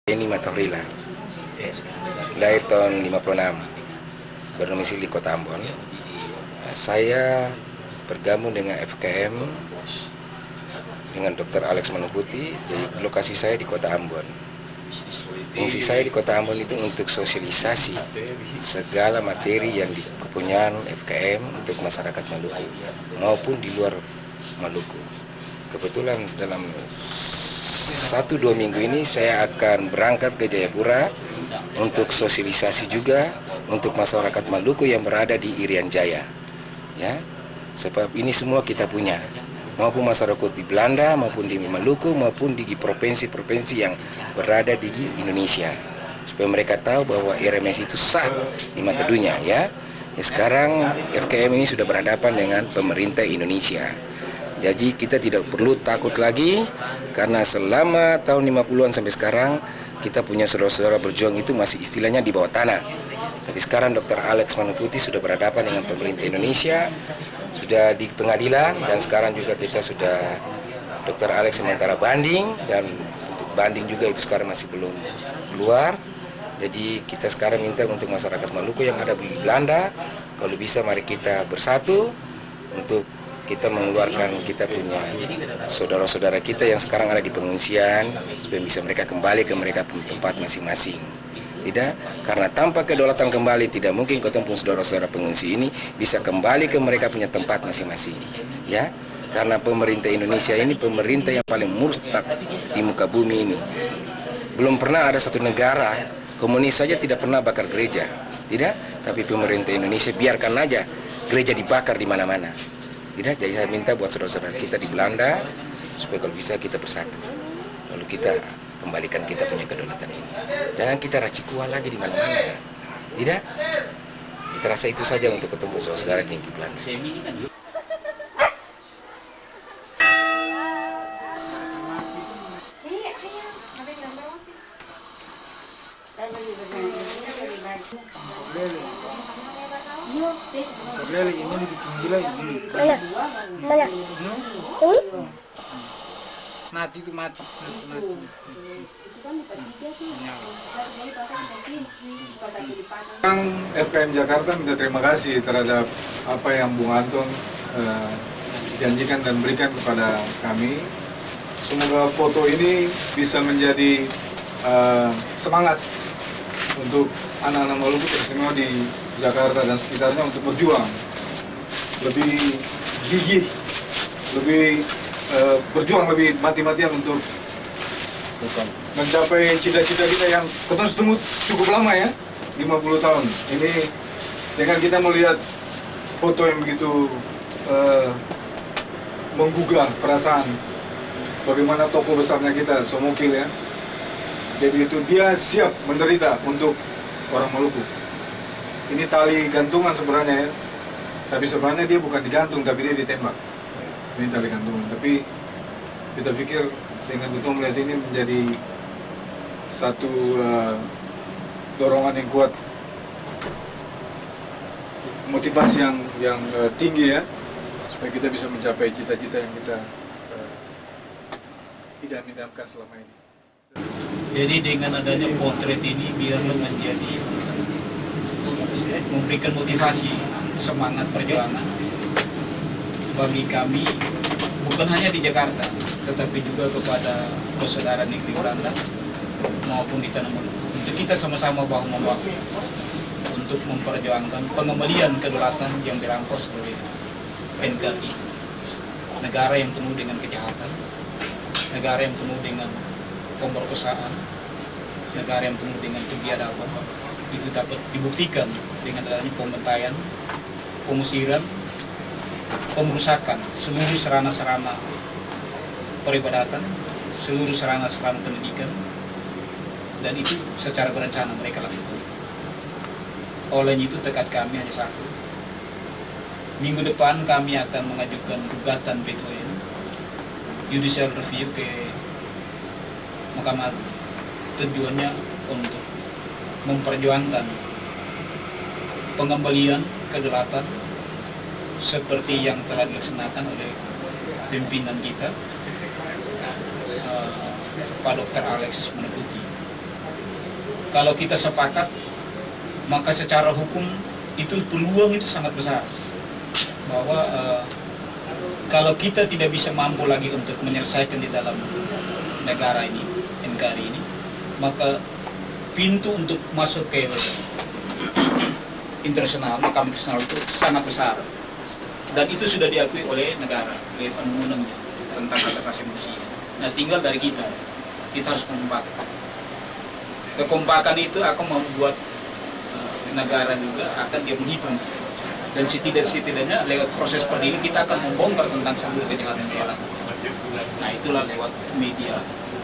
Ini Matavrila, lahir tahun 56, berdomisili di Kota Ambon. Saya bergabung dengan FKM dengan Dr. Alex Manuputi. Jadi lokasi saya di Kota Ambon. Fungsi saya di Kota Ambon itu untuk sosialisasi segala materi yang kepunyaan FKM untuk masyarakat Maluku maupun di luar Maluku. Kebetulan dalam 1-2 minggu ini saya akan berangkat ke Jayapura untuk sosialisasi juga untuk masyarakat Maluku yang berada di Irian Jaya. Ya, sebab ini semua kita punya, maupun masyarakat di Belanda, maupun di Maluku, maupun di provinsi-provinsi yang berada di Indonesia, supaya mereka tahu bahwa RMS itu sah di mata dunia. Ya, sekarang FKM ini sudah berhadapan dengan pemerintah Indonesia. Jadi kita tidak perlu takut lagi, karena selama tahun 50-an sampai sekarang kita punya saudara-saudara berjuang itu masih istilahnya di bawah tanah. Tapi sekarang Dr. Alex Manuputi sudah berhadapan dengan pemerintah Indonesia, sudah di pengadilan, dan sekarang juga kita sudah Dr. Alex sementara banding, dan untuk banding juga itu sekarang masih belum keluar. Jadi kita sekarang minta untuk masyarakat Maluku yang ada di Belanda, kalau bisa mari kita bersatu untuk kita mengeluarkan kita punya saudara-saudara kita yang sekarang ada di pengungsian, supaya bisa mereka kembali ke mereka tempat masing-masing. Tidak, karena tanpa kedaulatan kembali tidak mungkin ketemu saudara-saudara pengungsi ini bisa kembali ke mereka punya tempat masing-masing. Ya, karena pemerintah Indonesia ini pemerintah yang paling murtad di muka bumi ini. Belum pernah ada satu negara komunis saja tidak pernah bakar gereja, tidak. Tapi pemerintah Indonesia biarkan aja gereja dibakar di mana-mana. Tidak, jadi saya minta buat saudara-saudara kita di Belanda supaya kalau bisa kita bersatu, lalu kita kembalikan kita punya kedaulatan ini. Jangan kita racikua lagi di mana-mana. Tidak, kita rasa itu saja untuk ketemu saudara di Belanda. Lele ini dibikin gila ini. Mana? Ini? Mati itu mati. FKM Jakarta minta terima kasih terhadap apa yang Bung Anton janjikan dan berikan kepada kami. Semoga foto ini bisa menjadi semangat untuk anak-anak Maluku terutama di Jakarta dan sekitarnya untuk berjuang lebih gigih, lebih berjuang lebih mati-matian untuk mencapai cita-cita kita yang kita tunggu cukup lama ya, 50 tahun. Ini dengan kita melihat foto yang begitu menggugah perasaan bagaimana tokoh besarnya kita, Somokil ya. Jadi itu dia siap menderita untuk orang Maluku. Ini tali gantungan sebenarnya ya, tapi sebenarnya dia bukan digantung, tapi dia ditembak. Ini tali gantungan, tapi kita pikir dengan kita melihat ini menjadi satu dorongan yang kuat, motivasi yang tinggi ya, supaya kita bisa mencapai cita-cita yang kita idam-idamkan selama ini. Jadi dengan adanya potret ini biarlah menjadi memberikan motivasi semangat perjuangan bagi kami, bukan hanya di Jakarta tetapi juga kepada saudara negeri Belanda maupun di tanah Maluku, untuk kita sama-sama bahu-membahu untuk memperjuangkan pengembalian kedaulatan yang dirampas oleh NKRI, negara yang penuh dengan kejahatan, negara yang penuh dengan pemerkosaan, negara yang penuh dengan kebiadaban. Itu dapat dibuktikan dengan adanya pembantaian, pengusiran, pemerusakan seluruh sarana-sarana peribadatan, seluruh sarana-sarana pendidikan, dan itu secara berencana mereka lakukan. Oleh itu tekad kami hanya satu. Minggu depan kami akan mengajukan gugatan PTN judicial review ke Mahkamah Agung. Tujuannya untuk memperjuangkan pengembalian kedaulatan seperti yang telah dilaksanakan oleh pimpinan kita, Pak Dr. Alex Manuputi. kalau kita sepakat, maka secara hukum itu peluang itu sangat besar bahwa kalau kita tidak bisa mampu lagi untuk menyelesaikan di dalam negara ini, NKRI ini, maka pintu untuk masuk ke internasional, makam internasional itu sangat besar. Dan itu sudah diakui oleh negara, oleh undang-undangnya tentang hak asasi manusia. Nah, tinggal dari kita harus kompak. Kekompakan itu akan membuat negara juga akan dia menghitung. Dan setidaknya lewat proses peradilan kita akan membongkar tentang seluruh kejahatan yang dia lakukan. Nah, itulah lewat media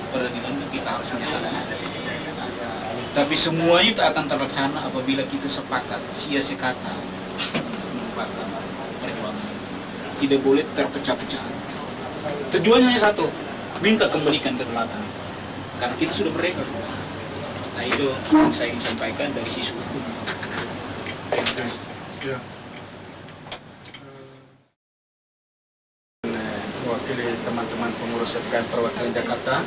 peradilan kita harus menyatakan. Tapi semua itu akan terlaksana apabila kita sepakat, sia-sekata mengembangkan perjuangan. Tidak boleh terpecah-pecah. Tujuannya hanya satu, minta kembalikan kedaulatan. Karena kita sudah merdeka. Nah, itu yang saya ingin sampaikan dari sisi hukum. Terima kasih. Ya. Mewakili teman-teman pengurus FKM Perwakilan Jakarta,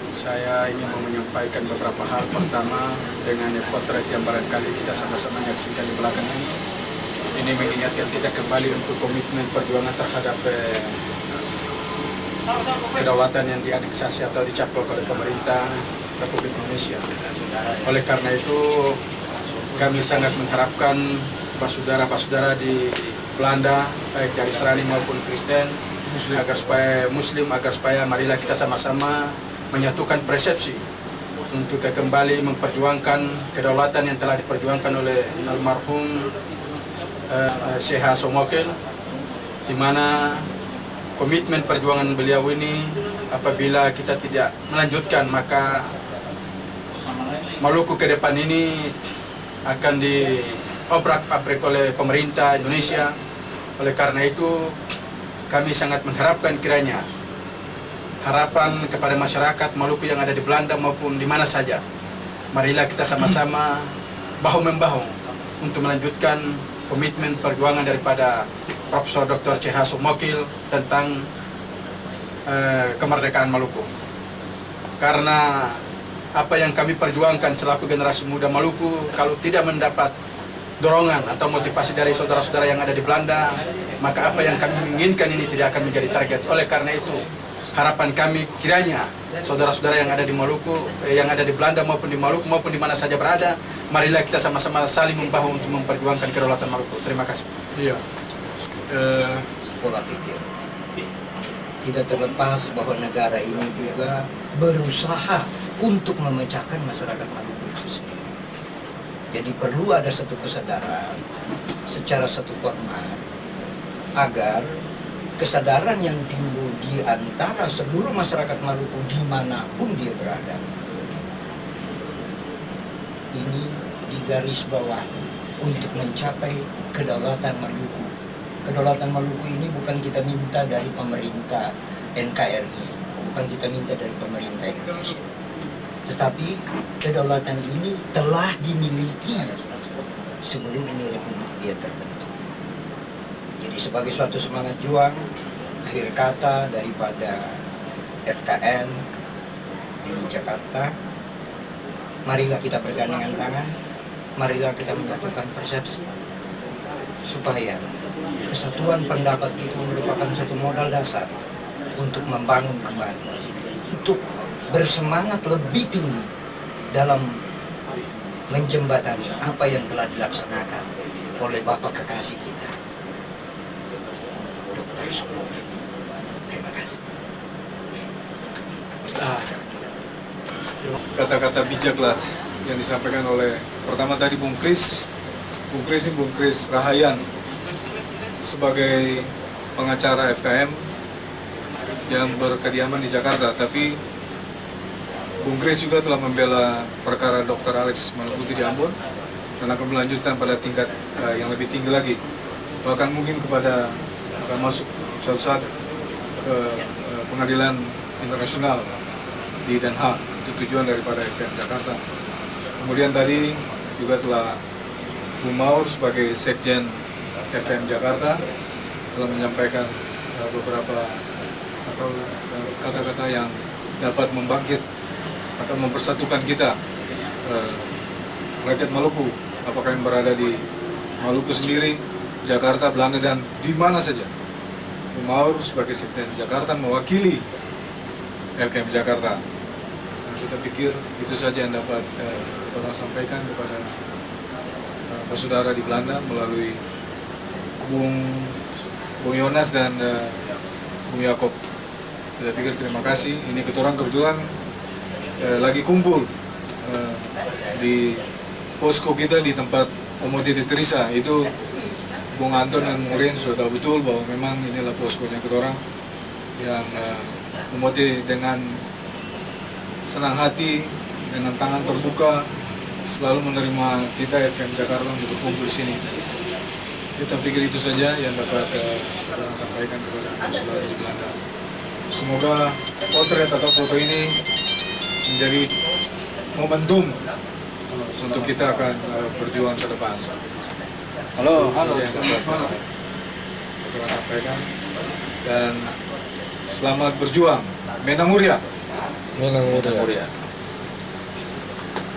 saya ingin menyampaikan beberapa hal. Pertama, dengan potret yang barangkali kita sama-sama menyaksikan di belakang ini mengingatkan kita kembali untuk komitmen perjuangan terhadap kedaulatan yang dianeksasi atau dicaplok oleh pemerintah Republik Indonesia. Oleh karena itu, kami sangat mengharapkan saudara-saudara di Belanda, baik dari Nasrani maupun Kristen, agar supaya marilah kita sama-sama menyatukan persepsi untuk kembali memperjuangkan kedaulatan yang telah diperjuangkan oleh almarhum Syekh Somokil, di mana komitmen perjuangan beliau ini apabila kita tidak melanjutkan, maka Maluku ke depan ini akan diobrak-abrik oleh pemerintah Indonesia. Oleh karena itu, kami sangat mengharapkan kiranya harapan kepada masyarakat Maluku yang ada di Belanda maupun di mana saja, marilah kita sama-sama bahu-membahu untuk melanjutkan komitmen perjuangan daripada Profesor Dr. C.H. Somokil tentang kemerdekaan Maluku. Karena apa yang kami perjuangkan selaku generasi muda Maluku, kalau tidak mendapat dorongan atau motivasi dari saudara-saudara yang ada di Belanda, maka apa yang kami inginkan ini tidak akan menjadi target. Oleh karena itu, harapan kami kiranya saudara-saudara yang ada di Maluku, yang ada di Belanda maupun di Maluku maupun di mana saja berada, marilah kita sama-sama saling membahu untuk memperjuangkan kedaulatan Maluku. Terima kasih. Iya. Pola pikir. Tidak terlepas bahwa negara ini juga berusaha untuk memecahkan masyarakat Maluku itu sendiri. Jadi perlu ada satu kesadaran secara satu format agar kesadaran yang timbul di antara seluruh masyarakat Maluku dimanapun dia berada ini digarisbawahi untuk mencapai kedaulatan Maluku. Kedaulatan Maluku ini bukan kita minta dari pemerintah NKRI, bukan kita minta dari pemerintah Indonesia, tetapi kedaulatan ini telah dimiliki sebelum ini republik dia terbentuk. Jadi sebagai suatu semangat juang, akhir kata daripada FKM di Jakarta, marilah kita bergandengan tangan, marilah kita menyatukan persepsi, supaya kesatuan pendapat itu merupakan satu modal dasar untuk membangun kembali, untuk bersemangat lebih tinggi dalam menjembatani apa yang telah dilaksanakan oleh Bapak kekasih kita, Dr. Somokil. Terima kasih. Kata-kata bijaklah yang disampaikan oleh pertama tadi Bung Kris Rahayan sebagai pengacara FKM yang berkediaman di Jakarta, tapi Bung Kris juga telah membela perkara Dr. Alex Malaputri di Ambon dan akan melanjutkan pada tingkat yang lebih tinggi lagi, bahkan mungkin kepada akan masuk suatu saat ke pengadilan internasional di Den Haag. Itu tujuan daripada FKM Jakarta. Kemudian tadi juga telah Bung Maur sebagai Sekjen FKM Jakarta telah menyampaikan beberapa atau kata-kata yang dapat membangkit atau mempersatukan kita rakyat Maluku, apakah yang berada di Maluku sendiri, Jakarta, Belanda, dan di mana saja. Mau sebagai Sekjen Jakarta mewakili LKM Jakarta. Nah, kita pikir itu saja yang dapat kita sampaikan kepada saudara di Belanda melalui Bung Yonas dan Bung Yakob. Kita pikir terima kasih. Ini kebetulan lagi kumpul di posko kita di tempat Omote de Teresa. Itu Bung Anton dan Murin sudah tahu betul bahwa memang inilah poskonya ketorang yang Omote dengan senang hati, dengan tangan terbuka selalu menerima kita FKM Jakarta untuk berkumpul di sini. Kita pikir itu saja yang dapat kita sampaikan kepada saudara di Belanda. Semoga potret atau foto ini menjadi momentum untuk kita akan berjuang ke depan. Halo. Yang dapat kita sampaikan, dan selamat berjuang. Mena Muria.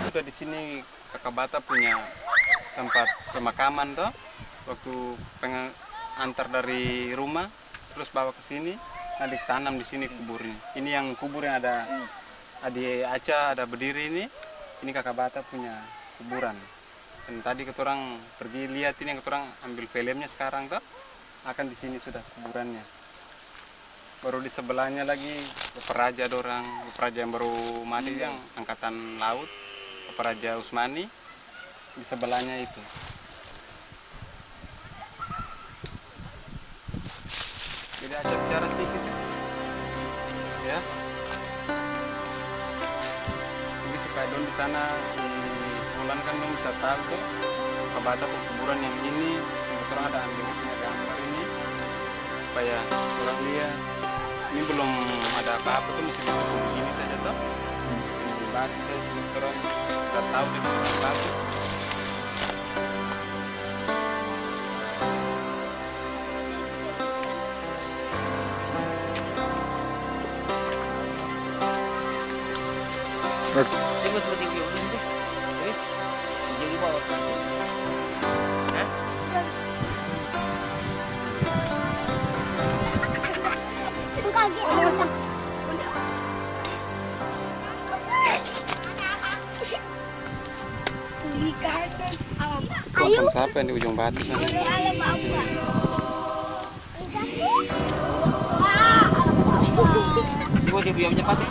Juga di sini Kakak Bata punya tempat pemakaman toh. Waktu pengen antar dari rumah terus bawa ke sini, nah ditanam di sini kuburnya. Ini yang kubur yang ada Adi Aca ada berdiri ini Kakak Bata punya kuburan. Dan tadi keturang pergi lihat ini, yang keturang ambil filmnya sekarang toh, akan di sini sudah kuburannya. Baru di sebelahnya lagi Peperaja dorang, Peperaja yang baru mati yang angkatan laut, Peperaja Usmani di sebelahnya itu. Jadi aja bicara sedikit ya. Jadi supaya dong di sana Mulan kan dong bisa tahu tuh Kakak Bata kuburan yang ini, yang betul ada ambil punya gambar ini supaya orang lihat. Ini belum ada apa-apa tuh, mesti begini saja tuh. Ini batu orang sudah tahu di mana batu. Ayo. Siapa yang di ujung batu sana? Gua dia biar cepat ya.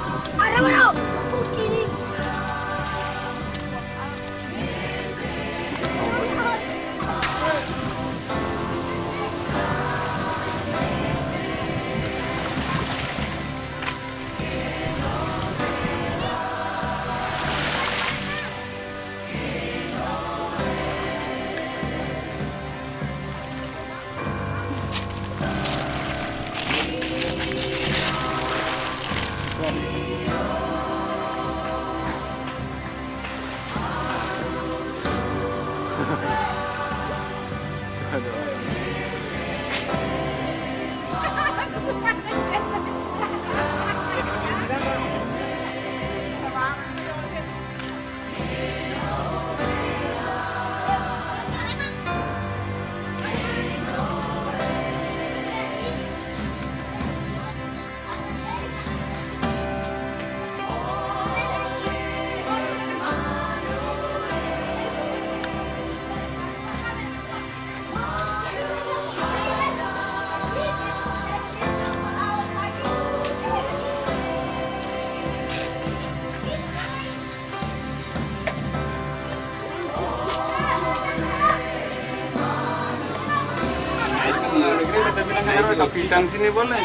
Kapitan sini boleh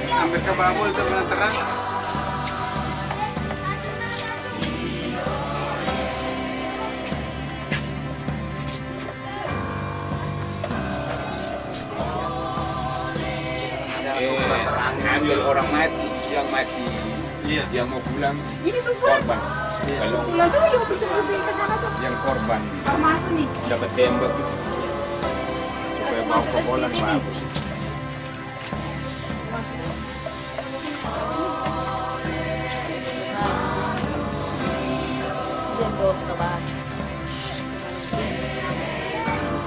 ambil ke bawah itu terang. Ambil orang mati, yang mati, yang mau pulang korban. Kalau Pulang tuh yuk bisa pergi ke sana tuh. yang korban Masuk nih. dapat tembak gitu. Supaya bawa ke bolan bagus.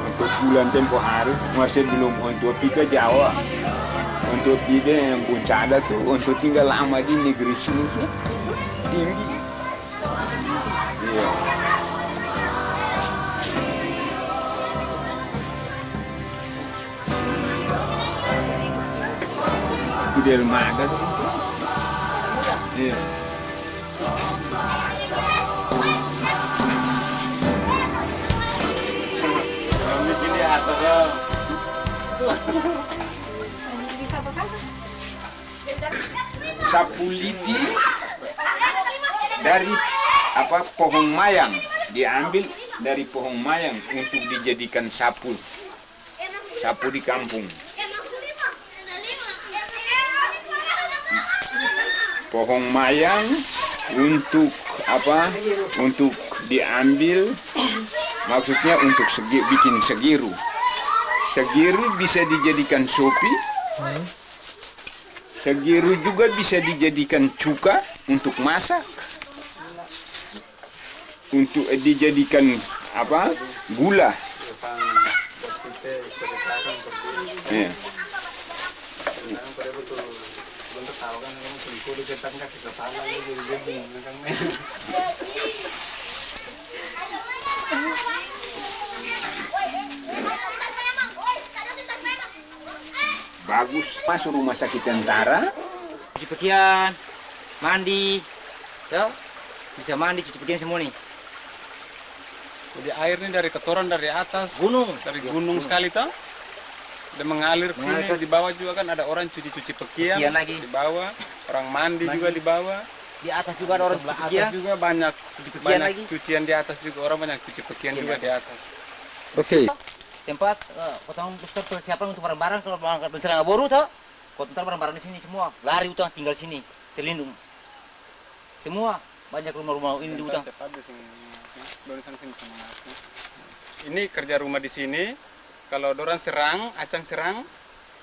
Untuk bulan tempo hari masih belum untuk kita Jawa. Untuk kita yang Puncada tuh untuk tinggal lama di negeri sini tuh tinggi. Iya. Di dermaga tuh. Iya. Kami gini atasnya. Sapu lidi dari pohon mayang, diambil dari pohon mayang untuk dijadikan sapu di kampung. Pohon mayang untuk untuk diambil, maksudnya untuk bikin segiru. Segiru bisa dijadikan sopi. Segiru juga bisa dijadikan cuka untuk masak. Untuk dijadikan gula. Ya. Bagus, masuk rumah sakit tentara. Cuci pakaian, mandi, tuh bisa mandi, cuci pakaian semua nih. Jadi air ini dari ketoran dari atas. Gunung. Dari gunung sekali toh. Dan mengalir ke sini, di bawah juga kan ada orang cuci pakaian lagi. di bawah, orang mandi juga di bawah. Di atas juga ada orang cuci pakaian. Atas juga banyak pakaian lagi. cucian di atas juga, orang banyak cuci pakaian juga di atas. Oke. Tempat potong dokter persiapan untuk barang-barang kalau mau serang boru toh. Kau ntar barang-barang di sini semua. Lari utang tinggal sini, terlindung. Semua banyak rumah-rumah ini di utang. Ini kerja rumah di sini. Kalau dorang serang, acang serang,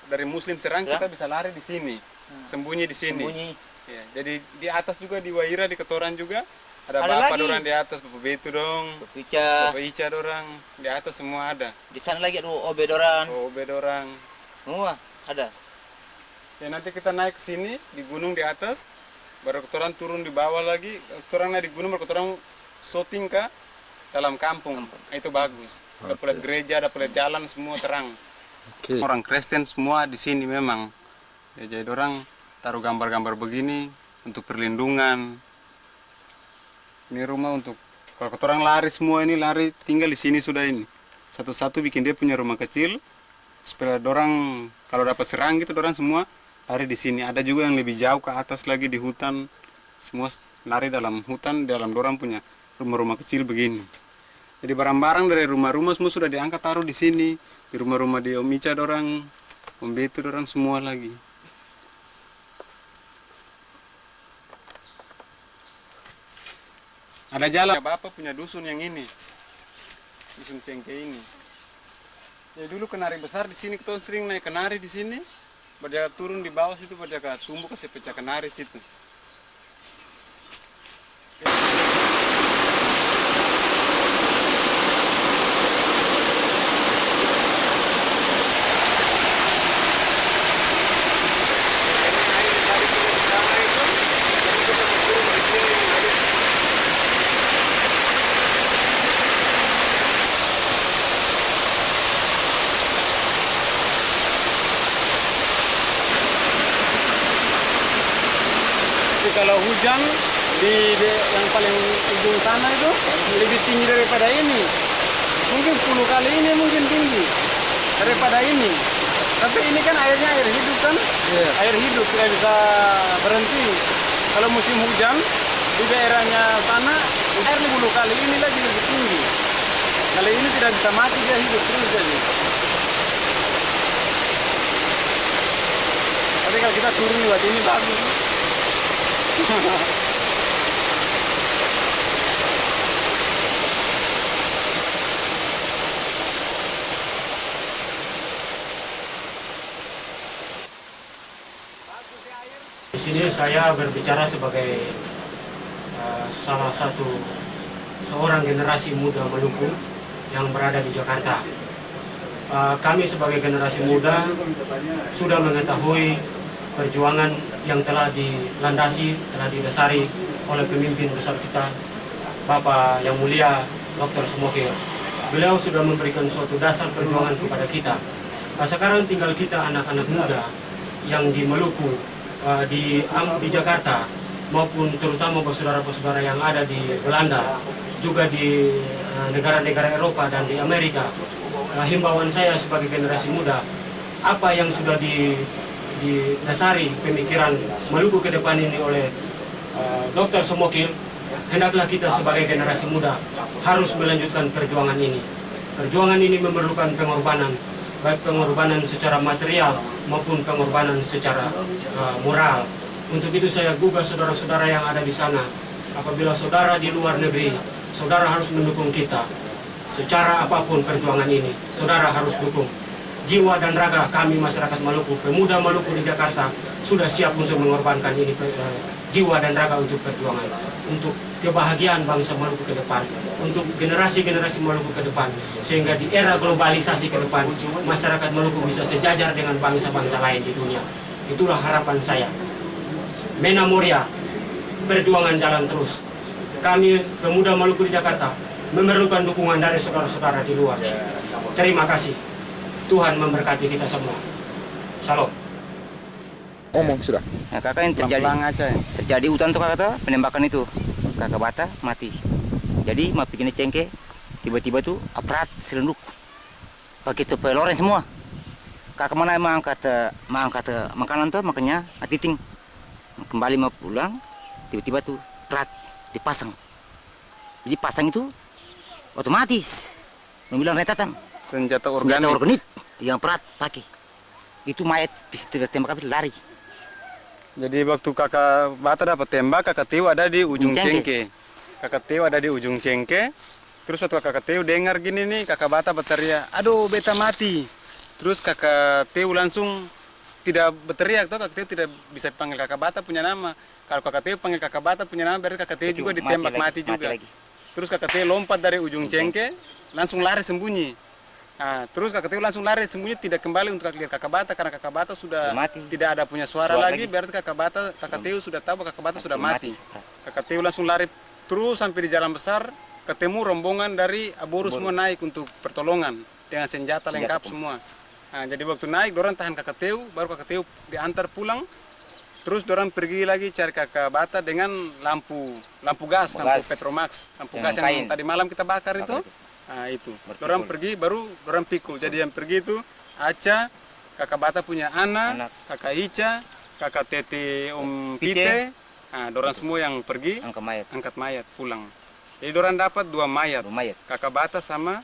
dari muslim serang, kita bisa lari di sini, sembunyi di sini. Ya, jadi di atas juga di Waira, di Ketoran juga ada bapak dorang di atas, Bapak Betu dong, Bapak Ica dorang di atas semua ada. Di sana lagi ada OB dorang. OB dorang. Semua ada. Ya nanti kita naik ke sini di gunung di atas, baru Ketoran turun di bawah lagi, Ketoran naik di gunung, baru Ketoran syuting ke dalam kampung. Itu bagus. Ada pelet gereja, ada pelet jalan, semua terang. Orang Kristen semua di sini memang. Ya, jadi orang taruh gambar-gambar begini untuk perlindungan. Ini rumah untuk kalau orang lari semua ini lari tinggal di sini sudah ini. Satu-satu bikin dia punya rumah kecil. Supaya orang kalau dapat serang gitu orang semua lari di sini. Ada juga yang lebih jauh ke atas lagi di hutan. Semua lari dalam hutan, dalam orang punya rumah-rumah kecil begini. Jadi barang-barang dari rumah-rumah semua sudah diangkat taruh di sini. Di rumah-rumah di Om Ica dorang, Om Betu dorang semua lagi. Ada jalan. Bapak punya dusun yang ini. Dusun Cengke ini. Ya dulu kenari besar di sini, kita sering naik kenari di sini. Berjaga turun di bawah situ, berjaga tumbuh kasih pecah kenari situ. Kalau hujan di yang paling ujung sana itu lebih tinggi daripada ini. Mungkin 10 kali ini mungkin tinggi daripada ini. Tapi ini kan airnya air hidup kan? Air hidup tidak bisa berhenti. Kalau musim hujan di daerahnya sana air 10 kali ini lagi lebih tinggi. Kalau ini tidak bisa mati, dia hidup terus jadi. Tapi kalau kita turun lewat ini bagus. Di sini saya berbicara sebagai salah satu seorang generasi muda Maluku yang berada di Jakarta. Kami sebagai generasi muda sudah mengetahui perjuangan yang telah dilandasi, telah didasari oleh pemimpin besar kita, Bapak yang mulia Dr. Sumokil. Beliau sudah memberikan suatu dasar perjuangan kepada kita. Sekarang tinggal kita anak-anak muda yang di Maluku, di Jakarta, maupun terutama saudara-saudara yang ada di Belanda, juga di negara-negara Eropa dan di Amerika. Himbauan saya sebagai generasi muda, apa yang sudah didasari pemikiran Maluku ke depan ini oleh Dr. Sumokil, hendaklah kita sebagai generasi muda harus melanjutkan perjuangan ini. Perjuangan ini memerlukan pengorbanan, baik pengorbanan secara material maupun pengorbanan secara moral. Untuk itu saya gugah saudara-saudara yang ada di sana, apabila saudara di luar negeri, saudara harus mendukung kita. Secara apapun perjuangan ini, saudara harus dukung. Jiwa dan raga kami masyarakat Maluku, pemuda Maluku di Jakarta, sudah siap untuk mengorbankan ini jiwa dan raga untuk perjuangan, untuk kebahagiaan bangsa Maluku ke depan, untuk generasi-generasi Maluku ke depan, sehingga di era globalisasi ke depan, masyarakat Maluku bisa sejajar dengan bangsa-bangsa lain di dunia. Itulah harapan saya. Mena Moria, perjuangan jalan terus. Kami pemuda Maluku di Jakarta memerlukan dukungan dari saudara-saudara di luar. Terima kasih. Tuhan memberkati kita semua. Salam. Ngomong sudah. Nah, kakak yang terjadi hutan tuh kakak tuh, penembakan itu. Kakak Bata mati. Jadi mau bikin cengke, tiba-tiba tuh aparat selunduk. Pakai topi loreng semua. Kakak mana emang angkat makanan tuh, makanya titing. Kembali mau pulang, tiba-tiba tuh aparat dipasang. Jadi pasang itu otomatis membilang retatan. Senjata organik yang aparat pakai. Itu mayat bisa tembak lari. Jadi waktu kakak Bata dapat tembak, kakak Teo ada di ujung cengke. Kakak Teo ada di ujung cengke. Terus waktu kakak Teo dengar gini nih, kakak Bata berteriak, aduh beta mati. Terus kakak Teo langsung tidak berteriak, tuh kakak Teo tidak bisa panggil kakak Bata punya nama. Kalau kakak Teo panggil kakak Bata punya nama, berarti kakak Teo juga ditembak mati juga. Terus kakak Teo lompat dari ujung cengke, langsung lari sembunyi. Nah, terus kakak Teo langsung lari sembunyi, tidak kembali untuk lihat kakak Bata karena kakak Bata sudah mati. Tidak ada punya suara lagi, berarti kakak Teo sudah tahu kakak Bata sudah mati. Kakak Teo langsung lari terus sampai di jalan besar, ketemu rombongan dari Aboru semua naik untuk pertolongan dengan senjata lengkap semua. Nah, jadi waktu naik, dorang tahan kakak Teo, baru kakak Teo diantar pulang. Terus dorang pergi lagi cari kakak Bata dengan lampu gas, lampu Petromax, lampu gas yang tadi malam kita bakar itu. Nah itu, dorang pergi baru dorang pikul. Jadi yang pergi itu Aca, kakak Bata punya anak, kakak Ica, kakak Tete Om Pite. Nah, dorang semua yang pergi angkat mayat pulang. Jadi dorang dapat 2 mayat, kakak Bata sama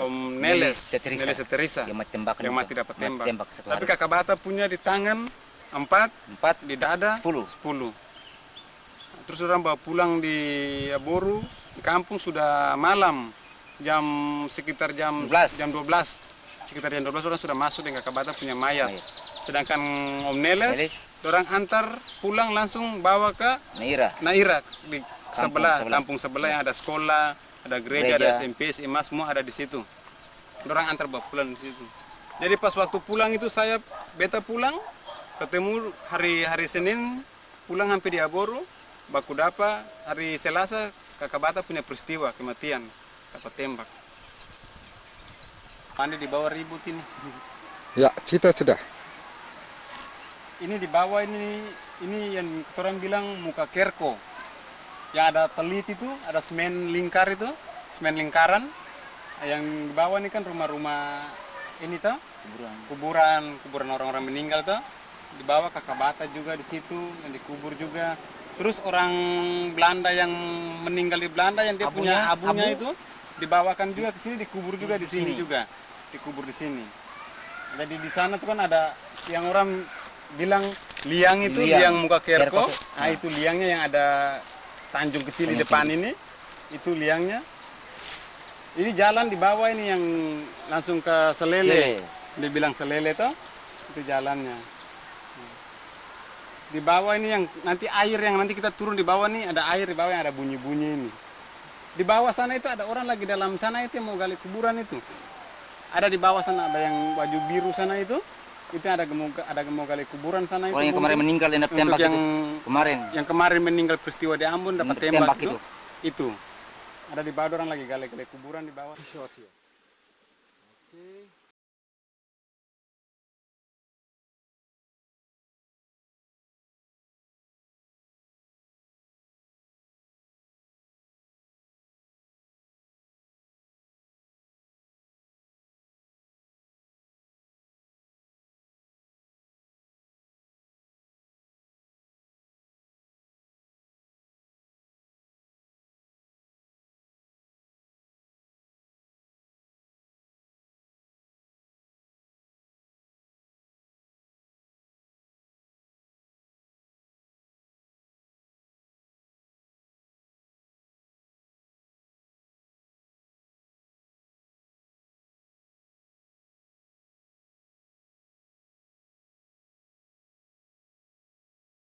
Om Neles Teresa yang mati dapat tembak. Tapi kakak Bata punya di tangan 4, di dada 10. Terus dorang bawa pulang di Aboru, di kampung sudah malam. Sekitar jam 12. Sekitar jam 12 orang sudah masuk dengan kakak Bata punya mayat. Sedangkan Om Neles, orang antar pulang langsung bawa ke Naira di sebelah, kampung sebelah yang ada sekolah, ada gereja, ada SMP, SMA, semua ada di situ. Orang antar bawa pulang di situ. Jadi pas waktu pulang itu beta pulang, ketemu hari Senin, pulang hampir di Aboru, baku dapa, hari Selasa kakak Bata punya peristiwa kematian. Dapat tembak. Mandi di bawah ribut ini. Ya, cerita sudah. Ini di bawah ini yang orang bilang muka kerko. Yang ada telit itu, ada semen lingkar itu, semen lingkaran. Yang di bawah ini kan rumah-rumah ini tuh, kuburan orang-orang meninggal tuh. Di bawah kakak Bata juga di situ, yang dikubur juga. Terus orang Belanda yang meninggal di Belanda yang dia punya abunya itu dibawakan juga ke sini, dikubur juga di sini juga, dikubur di sini. Jadi di sana tuh kan ada yang orang bilang liang itu, liang muka kerko. Nah itu liangnya yang ada tanjung kecil di depan ini, itu liangnya. Ini jalan di bawah ini yang langsung ke Selele, dia bilang Selele tuh, itu jalannya. Di bawah ini yang nanti air yang nanti kita turun di bawah nih, ada air di bawah yang ada bunyi-bunyi ini. Di bawah sana itu ada orang lagi dalam sana itu yang mau gali kuburan itu. Ada di bawah sana, ada yang baju biru sana itu ada mau gali kuburan sana itu. Orang yang kemarin meninggal yang dapat tembak yang, itu. Kemarin. Yang kemarin meninggal peristiwa di Ambon dapat Dapat tembak, tembak itu. Ada di bawah orang lagi gali kuburan di bawah. Oke.